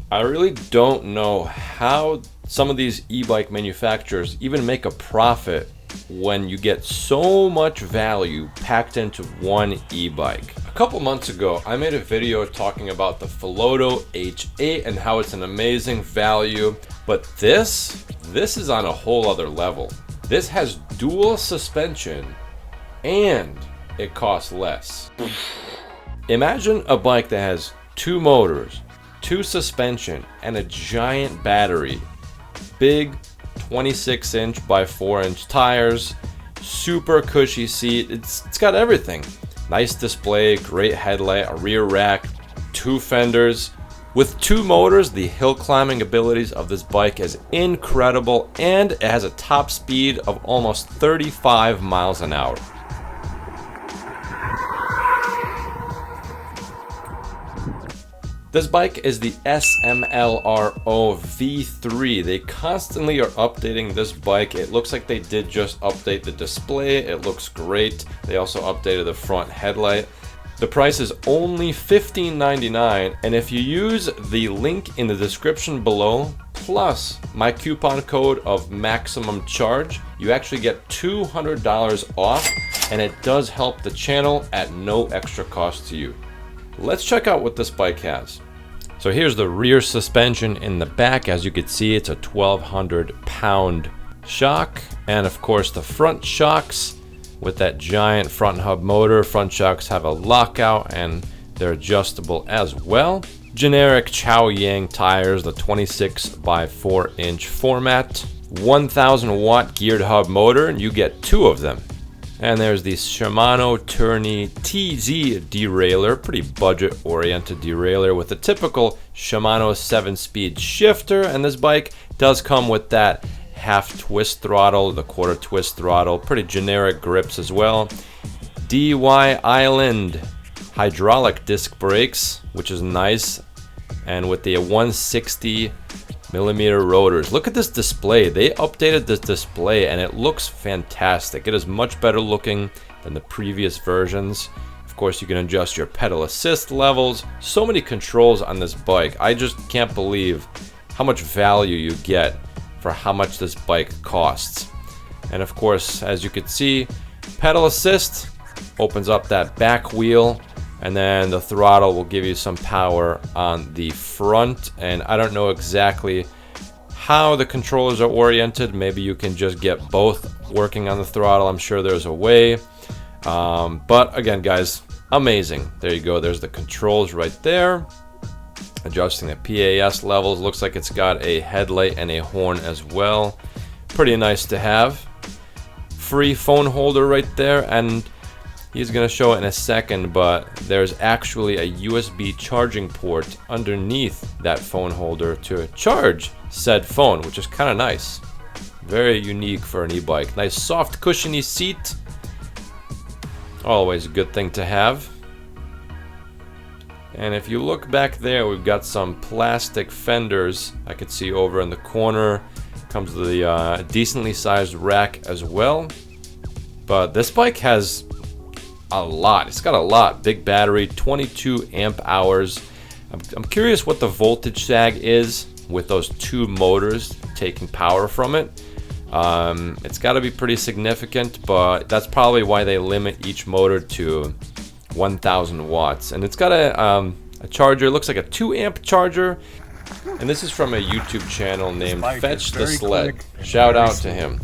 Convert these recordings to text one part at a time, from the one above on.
I really don't know how some of these e-bike manufacturers even make a profit when you get so much value packed into one e-bike. A couple months ago, I made a video talking about the Felodo H8 and how it's an amazing value, but this is on a whole other level. This has dual suspension and it costs less. Imagine a bike that has two motors, two suspension, and a giant battery. Big 26-inch by 4-inch tires, super cushy seat. It's got everything. Nice display, great headlight, a rear rack, two fenders. With two motors, the hill climbing abilities of this bike is incredible, and it has a top speed of almost 35 miles an hour. This bike is the SMLRO V3. They constantly are updating this bike. It looks like they did just update the display. It looks great. They also updated the front headlight. The price is only $15.99, and if you use the link in the description below, plus my coupon code of maximum charge, you actually get $200 off, and it does help the channel at no extra cost to you. Let's check out what this bike has. So here's the rear suspension in the back. As you can see, it's a 1,200 pound shock, and of course the front shocks with that giant front hub motor. Front shocks have a lockout and they're adjustable as well. Generic Chow Yang tires, the 26 by 4-inch format. 1,000 watt geared hub motor, and you get two of them. And there's the Shimano Tourney TZ derailleur, pretty budget oriented derailleur with a typical Shimano 7-speed shifter, and this bike does come with that half twist throttle, the quarter twist throttle, pretty generic grips as well. DY Island hydraulic disc brakes, which is nice, and with the 160 millimeter rotors. Look at this display. They updated this display and it looks fantastic. It is much better looking than the previous versions. Of course, you can adjust your pedal assist levels. So many controls on this bike. I just can't believe how much value you get for how much this bike costs. And of course, as you can see, pedal assist opens up that back wheel, and then the throttle will give you some power on the front. And I don't know exactly how the controllers are oriented. Maybe you can just get both working on the throttle. I'm sure there's a way. But again, guys, amazing. There you go. There's the controls right there. Adjusting the PAS levels. Looks like it's got a headlight and a horn as well. Pretty nice to have. Free phone holder right there, and he's going to show it in a second, but there's actually a USB charging port underneath that phone holder to charge said phone, which is kind of nice. Very unique for an e-bike. Nice soft cushiony seat. Always a good thing to have. And if you look back there, we've got some plastic fenders I could see over in the corner. Comes with a decently sized rack as well. But this bike has a lot. It's got a lot. Big battery, 22 amp hours. I'm curious what the voltage sag is with those two motors taking power from it. It's got to be pretty significant, but that's probably why they limit each motor to 1,000 watts. And it's got a charger. It looks like a 2 amp charger. And this is from a YouTube channel named Fetch the Sled. Shout out to him.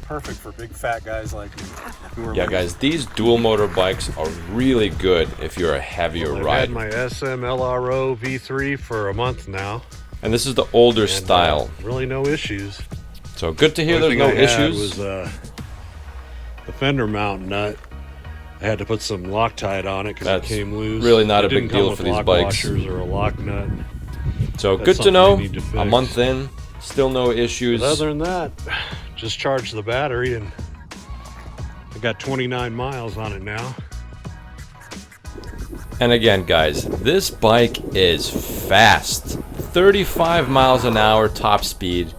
Perfect for big fat guys like me. Yeah, guys, these dual motor bikes are really good if you're a heavier rider. I've had my SMLRO V3 for a month now. And this is the older style. Really no issues. So good to hear there's no issues. Was the fender mount nut. I had to put some Loctite on it because it came loose. Really not a big deal for these bikes. Or a lock nut. So good to know. A month in, still no issues. But other than that, just charged the battery and I got 29 miles on it now. And again, guys, this bike is fast. 35 miles an hour top speed.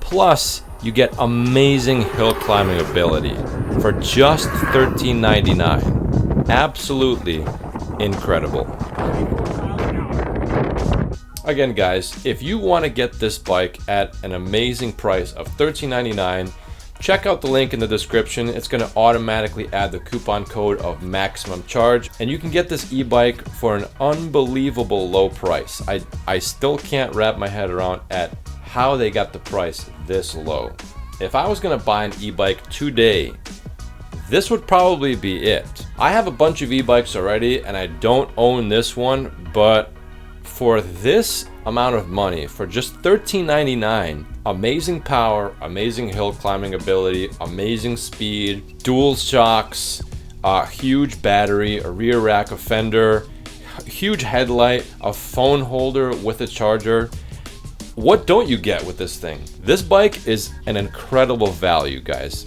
Plus, you get amazing hill climbing ability for just $13.99. Absolutely incredible. Again, guys, if you want to get this bike at an amazing price of $13.99, check out the link in the description. It's going to automatically add the coupon code of maximum charge, and you can get this e-bike for an unbelievable low price. I still can't wrap my head around at how they got the price this low. If I was going to buy an e-bike today, this would probably be it. I have a bunch of e-bikes already and I don't own this one, but for this amount of money, for just $13.99, amazing power, amazing hill climbing ability, amazing speed, dual shocks, huge battery, a rear rack fender, huge headlight, a phone holder with a charger. What don't you get with this thing? This bike is an incredible value, guys.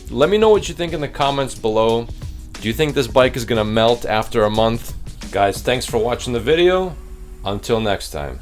Let me know what you think in the comments below. Do you think this bike is gonna melt after a month? Guys, thanks for watching the video. Until next time.